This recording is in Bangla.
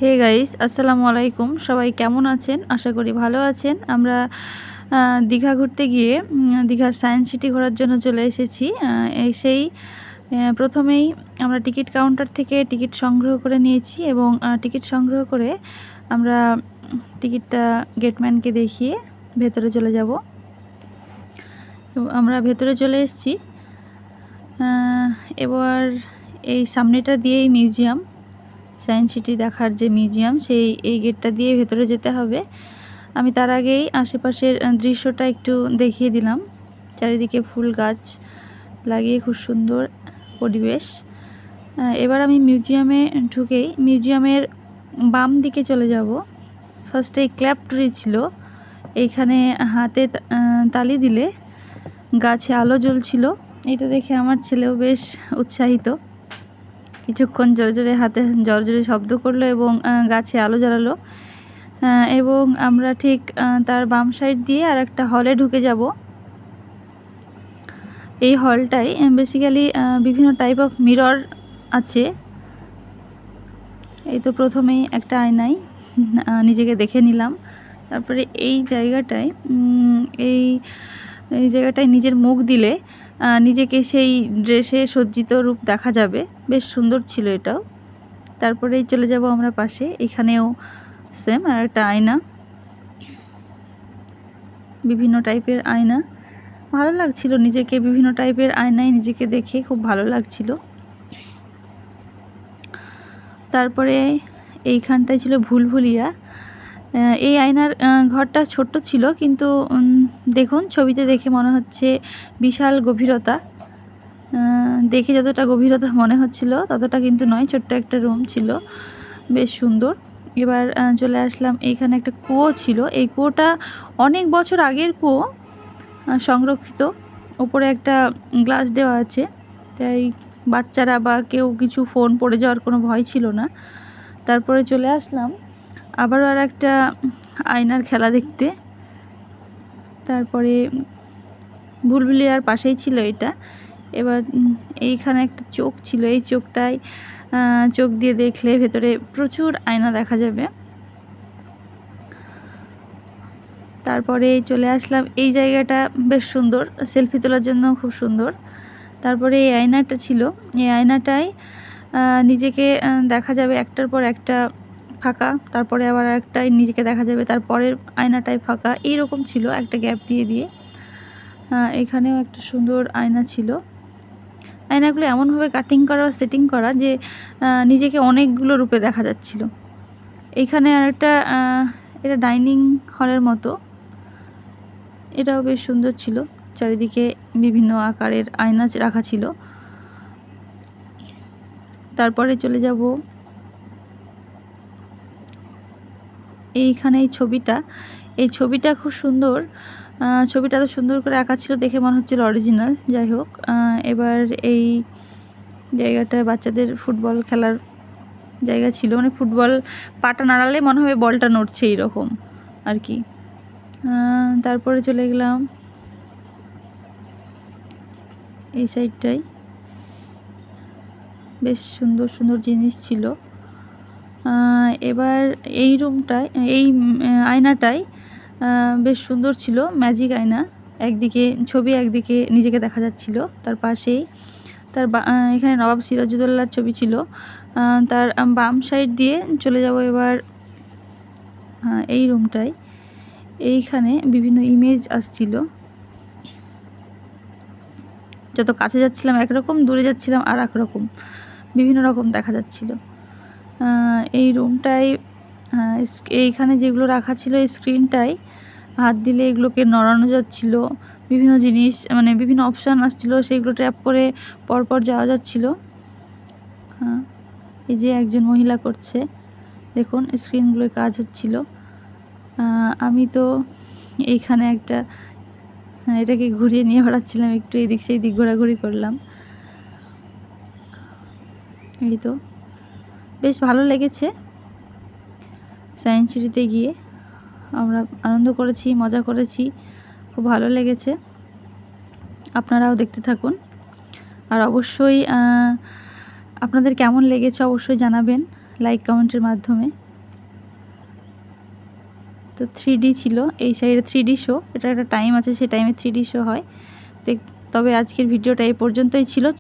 হে গাইস, আসসালামু আলাইকুম। সবাই কেমন আছেন? আশা করি ভালো আছেন। আমরা দীঘা ঘুরতে গিয়ে দীঘার সায়েন্স সিটি ঘোরার জন্য চলে এসেছি। এসেই প্রথমেই আমরা টিকিট কাউন্টার থেকে টিকিট সংগ্রহ করে নিয়েছি এবং টিকিট সংগ্রহ করে আমরা টিকিটটা গেটম্যানকে দেখিয়ে ভেতরে চলে যাব। আমরা ভেতরে চলে এসেছি। এবার এই সামনেটা দিয়েই মিউজিয়াম, সায়েন্স সিটি দেখার যে মিউজিয়াম, এই গেটটা দিয়ে ভেতরে যেতে হবে। আমি তার আগেই আশেপাশের দৃশ্যটা একটু দেখিয়ে দিলাম। চারিদিকে ফুল গাছ লাগিয়ে খুব সুন্দর পরিবেশ। এবার আমি মিউজিয়ামে ঢুকেই মিউজিয়ামের বাম দিকে চলে যাব। ফার্স্টে ক্ল্যাপ ট্রি ছিল, এইখানে হাতে তালি দিলে গাছে আলো জ্বলছিল। এটা দেখে আমার ছেলেও বেশ উৎসাহিত, কিছুক্ষণ জোরে জোরে হাতে জোরে জোরে শব্দ করলো এবং গাছে আলো জ্বালালো। এবং আমরা ঠিক তার বাম সাইড দিয়ে আর একটা হলে ঢুকে যাব। এই হলটাই বেসিক্যালি বিভিন্ন টাইপ অফ মিরর আছে। এই তো প্রথমেই একটা আয়নায় নিজেকে দেখে নিলাম। তারপরে এই জায়গাটায় নিজের মুখ দিলে নিজেকে সেই ড্রেসে সজ্জিত রূপ দেখা যাবে। বেশ সুন্দর ছিল এটাও। তারপরেই চলে যাব আমরা পাশে, এখানেও সেম আর একটা আয়না, বিভিন্ন টাইপের আয়না। ভালো লাগছিল নিজেকে বিভিন্ন টাইপের আয়নায় নিজেকে দেখে, খুব ভালো লাগছিল। তারপরে এইখানটায় ছিল ভুলভুলিয়া। এই আয়নার ঘরটা ছোট্ট ছিল, কিন্তু দেখুন ছবিতে দেখে মনে হচ্ছে বিশাল গভীরতা। দেখে যতটা গভীরতা মনে হচ্ছিল ততটা কিন্তু নয়, ছোট্ট একটা রুম ছিল, বেশ সুন্দর। এবার চলে আসলাম, এইখানে একটা কুয়ো ছিল। এই কুয়োটা অনেক বছর আগের কুয়ো, সংরক্ষিত। ওপরে একটা গ্লাস দেওয়া আছে, তাই বাচ্চারা বা কেউ কিছু ফোন পড়ে যাওয়ার কোনো ভয় ছিল না। তারপরে চলে আসলাম আবারও আর একটা আয়নার খেলা দেখতে। তারপরে ভুলভুলিয়ার পাশেই ছিল এটা। এবার এইখানে একটা চোখ ছিল, এই চোখটায় চোখ দিয়ে দেখলে ভেতরে প্রচুর আয়না দেখা যাবে। তারপরে চলে আসলাম, এই জায়গাটা বেশ সুন্দর, সেলফি তোলার জন্য খুব সুন্দর। তারপরে এই আয়নাটা ছিল, এই আয়নাটায় নিজেকে দেখা যাবে একটার পর একটা ফাঁকা, তারপরে আবার একটাই নিজেকে দেখা যাবে, তারপরের আয়নাটায় ফাঁকা, এইরকম ছিল একটা গ্যাপ দিয়ে দিয়ে। এখানেও একটা সুন্দর আয়না ছিল। আয়নাগুলো এমনভাবে কাটিং করা, সেটিং করা যে নিজেকে অনেকগুলো রূপে দেখা যাচ্ছিল। এইখানে আর একটা এটা ডাইনিং হলের মতো, এটাও বেশ সুন্দর ছিল। চারিদিকে বিভিন্ন আকারের আয়না রাখা ছিল। তারপরে চলে যাব এইখানে, এই ছবিটা খুব সুন্দর। ছবিটা তো সুন্দর করে আঁকা ছিল, দেখে মনে হচ্ছিল অরিজিনাল। যাই হোক, এবার এই জায়গাটায় বাচ্চাদের ফুটবল খেলার জায়গা ছিল, মানে ফুটবল পাটা নাড়ালে মনে হবে বলটা নড়ছে, এইরকম আর কি। তারপরে চলে গেলাম এই সাইডটাই, বেশ সুন্দর সুন্দর জিনিস ছিল। এবার এই রুমটায়, এই আয়নাটাই বেশ সুন্দর ছিল, ম্যাজিক আয়না। একদিকে ছবি, একদিকে নিজেকে দেখা যাচ্ছিল। তার পাশেই এখানে নবাব সিরাজউদ্দৌলার ছবি ছিল। তার বাম সাইড দিয়ে চলে যাব এবার এই রুমটায়। এইখানে বিভিন্ন ইমেজ আসছিল, যত কাছে যাচ্ছিলাম একরকম, দূরে যাচ্ছিলাম আর এক রকম, বিভিন্ন রকম দেখা যাচ্ছিল। এই রুমটায় এইখানে যেগুলো রাখা ছিল, এই স্ক্রিনটায় হাত দিলে এগুলোকে নড়ানো যাচ্ছিল। বিভিন্ন জিনিস, মানে বিভিন্ন অপশান আসছিল, সেইগুলো ট্যাপ করে পরপর যাওয়া যাচ্ছিল। এই যে একজন মহিলা করছে, দেখুন স্ক্রিনগুলোয় কাজ হচ্ছিল। আমি তো এইখানে একটা এটাকে ঘুরিয়ে নিয়ে বেড়াচ্ছিলাম, একটু এদিক সেই দিক ঘোরাঘুরি করলাম। এই তো বেশ ভালো লেগেছে। সায়েন্স সিটিতে গিয়ে আমরা আনন্দ করেছি, মজা করেছি, খুব ভালো লেগেছে। আপনারাও দেখতে থাকুন, আর অবশ্যই আপনাদের কেমন লেগেছে অবশ্যই জানাবেন লাইক কমেন্টের মাধ্যমে। তো 3D ছিল, এই সাইডে 3D শো, এটা একটা টাইম আছে, সেই টাইমে 3D শো হয়। তবে আজকের ভিডিওটা এই পর্যন্তই ছিল।